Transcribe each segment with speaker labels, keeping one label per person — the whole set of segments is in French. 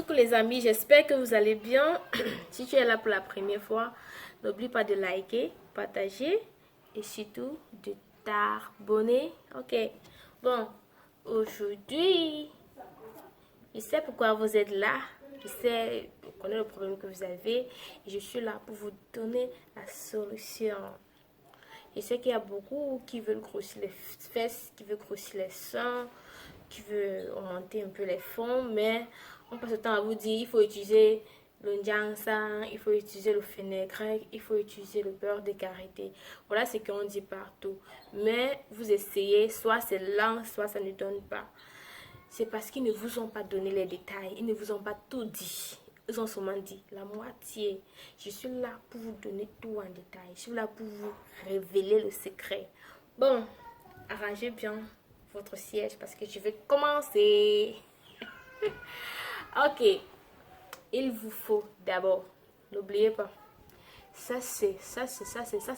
Speaker 1: Coucou les amis, j'espère que vous allez bien. Si tu es là pour la première fois, n'oublie pas de liker, partager et surtout de t'abonner. Ok, bon, aujourd'hui, je sais pourquoi vous êtes là. Je connais le problème que vous avez et je suis là pour vous donner la solution. Je sais qu'il y a beaucoup qui veulent grossir les fesses, qui veulent grossir les seins, qui veulent augmenter un peu les fonds, mais on passe le temps à vous dire il faut utiliser le Njansan, il faut utiliser le fenugrec, il faut utiliser le beurre de karité. Voilà ce qu'on dit partout. Mais vous essayez, soit c'est lent, soit ça ne donne pas. C'est parce qu'ils ne vous ont pas donné les détails, ils ne vous ont pas tout dit. Ils ont seulement dit la moitié. Je suis là pour vous donner tout en détail. Je suis là pour vous révéler le secret. Bon, arrangez bien votre siège parce que je vais commencer. Ok, il vous faut d'abord, n'oubliez pas, ça c'est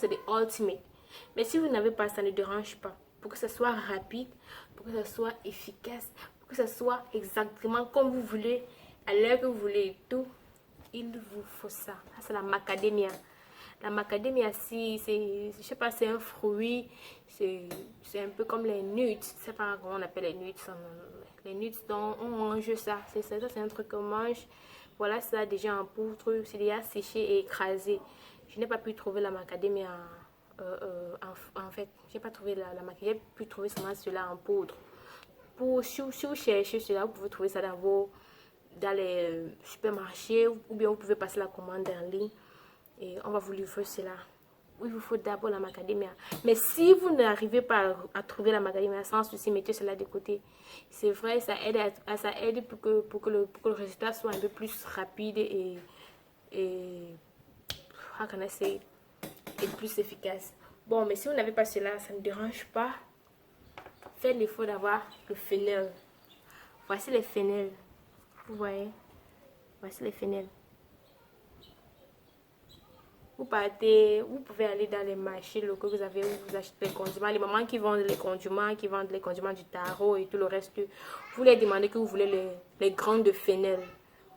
Speaker 1: des ultimate. Mais si vous n'avez pas, ça ne dérange pas. Pour que ça soit rapide, pour que ça soit efficace, pour que ça soit exactement comme vous voulez, à l'heure que vous voulez et tout, il vous faut ça. Ça c'est la macadamia. La macadamia, si c'est, je sais pas, c'est un fruit, c'est un peu comme les nuts. Je sais pas comment on appelle les nuts. Les nuts, donc on mange ça. C'est un truc qu'on mange. Voilà ça déjà en poudre, c'est déjà séché et écrasé. Je n'ai pas pu trouver la macadamia en fait. J'ai pas trouvé la macadamia, j'ai pu trouver seulement cela en poudre. Si vous cherchez cela, vous pouvez trouver ça dans les supermarchés ou bien vous pouvez passer la commande en ligne. Et on va vous livrer cela. Il vous faut d'abord la macadamia. Mais si vous n'arrivez pas à trouver la macadamia, sans souci, mettez cela de côté. C'est vrai, ça aide pour que le résultat soit un peu plus rapide et how can I say, et plus efficace. Bon, mais si vous n'avez pas cela, ça ne dérange pas. Faites l'effort d'avoir le fennel. Voici les fennels. Vous voyez? Voici les fennels. Vous partez, vous pouvez aller dans les marchés locaux que vous avez où vous achetez les condiments. Les mamans qui vendent les condiments du tarot et tout le reste, vous les demandez que vous voulez les grains de fennel.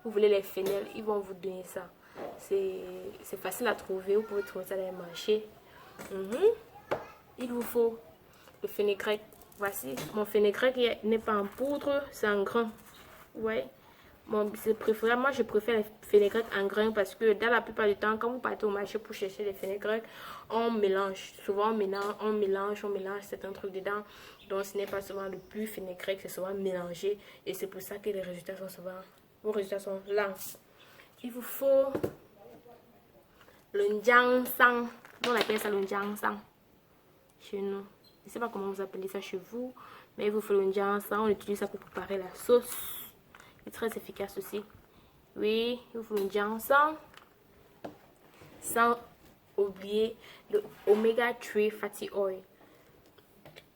Speaker 1: Vous voulez les fennels, ils vont vous donner ça. C'est facile à trouver, vous pouvez trouver ça dans les marchés. Il vous faut le fenugrec. Voici, mon fenugrec n'est pas en poudre, c'est en grain. Ouais. Moi, je préfère le fenugrec en grain parce que dans la plupart du temps, quand vous partez au marché pour chercher les fenugrec, on mélange. Souvent, on mélange certains trucs dedans. Donc, ce n'est pas souvent le plus fenugrec, c'est souvent mélangé. Et c'est pour ça que les résultats sont vos résultats sont lents. Il vous faut le Njansan. On appelle ça le Njansan chez nous. Je ne sais pas comment vous appelez ça chez vous, mais il vous faut le Njansan. On utilise ça pour préparer la sauce. C'est très efficace aussi. Oui, il faut le Njansan. Sans oublier le Omega 3 Fatty Oil.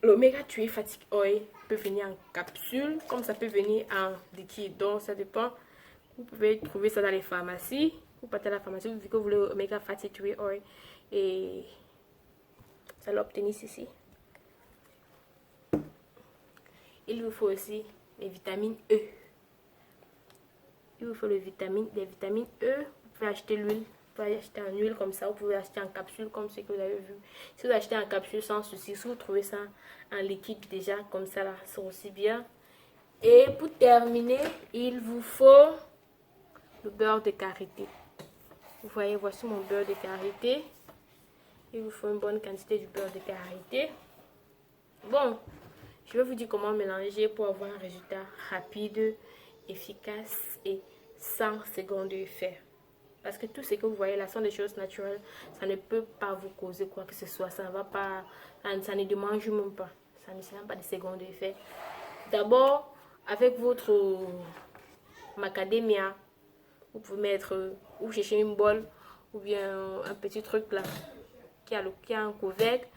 Speaker 1: L'Omega 3 Fatty Oil peut venir en capsule, comme ça peut venir en liquide. Donc, ça dépend. Vous pouvez trouver ça dans les pharmacies. Vous partez à la pharmacie, vous dites que vous voulez Omega Fatty 3 Oil. Et ça l'obtenir ici. Il vous faut aussi les vitamines E. Il vous faut les vitamines E. Vous pouvez acheter l'huile. Vous pouvez acheter en huile comme ça. Vous pouvez acheter en capsule comme ce que vous avez vu. Si vous achetez en capsule sans souci, si vous trouvez ça en liquide déjà comme ça là, c'est aussi bien. Et pour terminer, il vous faut le beurre de karité. Vous voyez, voici mon beurre de karité. Il vous faut une bonne quantité du beurre de karité. Bon, je vais vous dire comment mélanger pour avoir un résultat rapide, efficace et sans seconde effet. Parce que tout ce que vous voyez là sont des choses naturelles. Ça ne peut pas vous causer quoi que ce soit. Ça ne va pas, ça ne démange même pas. Ça ne sert pas de seconde effet. D'abord, avec votre macadamia, vous pouvez mettre, ou chercher une bol, ou bien un petit truc là, qui a un couvercle.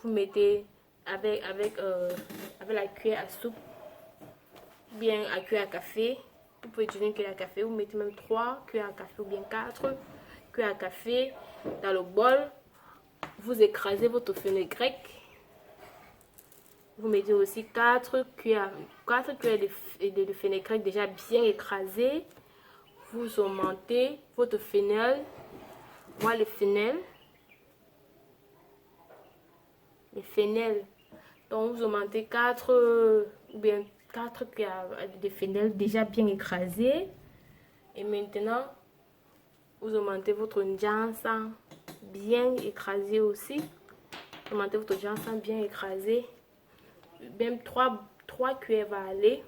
Speaker 1: Vous mettez avec la cuillère à soupe, bien à cuillère à café. Vous pouvez utiliser une cuillère à café, vous mettez même 3 cuillères à café ou bien 4 cuillères à café dans le bol. Vous écrasez votre fenugrec. Vous mettez aussi 4 cuillères de fenugrec déjà bien écrasé. vous augmentez votre fenel. Voilà le fenel. Les fenels. Donc vous augmentez 4 ou bien 4 cuillères de fenel déjà bien écrasé. Et maintenant, vous augmentez votre ginseng bien écrasé aussi. Augmentez votre ginseng bien écrasé. Même 3 cuillères va aller.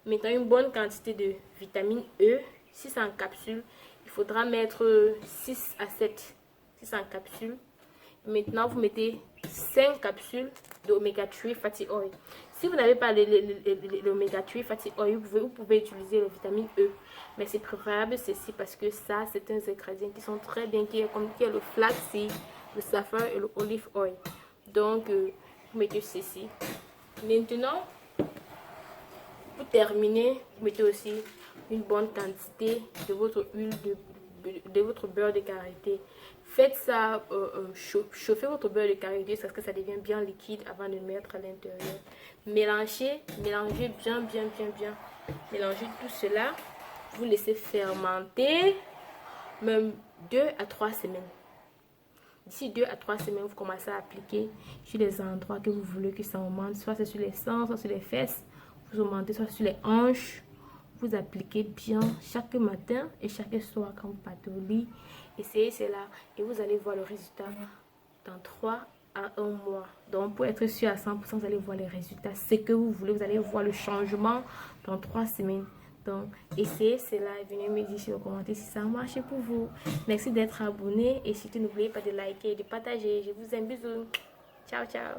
Speaker 1: Maintenant, une bonne quantité de vitamine E. Si c'est en capsule, il faudra mettre 6 à 7. Si c'est en capsule. Maintenant, vous mettez 5 capsules d'oméga 3 fatty oil. Si vous n'avez pas l'oméga 3 fatty oil, vous pouvez utiliser la vitamine E. Mais c'est préférable ceci parce que ça, c'est un ingrédient qui sont très bien, qui est le flaxseed, le saffron et le olive oil. Donc, vous mettez ceci. Maintenant, pour terminer, vous mettez aussi une bonne quantité de votre huile de votre beurre de karité. Faites ça, chauffez votre beurre de karité parce que ça devient bien liquide avant de le mettre à l'intérieur. Mélangez bien. Mélangez tout cela. Vous laissez fermenter même 2 à 3 semaines. D'ici 2 à 3 semaines, vous commencez à appliquer sur les endroits que vous voulez que ça augmente. Soit c'est sur les seins, soit sur les fesses. Vous augmentez, soit sur les hanches. Vous appliquez bien chaque matin et chaque soir quand vous partez au lit. Essayez cela et vous allez voir le résultat dans 3 à 1 mois. Donc pour être sûr à 100%, vous allez voir les résultats. Ce que vous voulez, vous allez voir le changement dans 3 semaines. Donc essayez cela et venez me dire sur le commentaire si ça a marché pour vous. Merci d'être abonné et surtout n'oubliez pas de liker et de partager. Je vous aime, bisous. Ciao, ciao.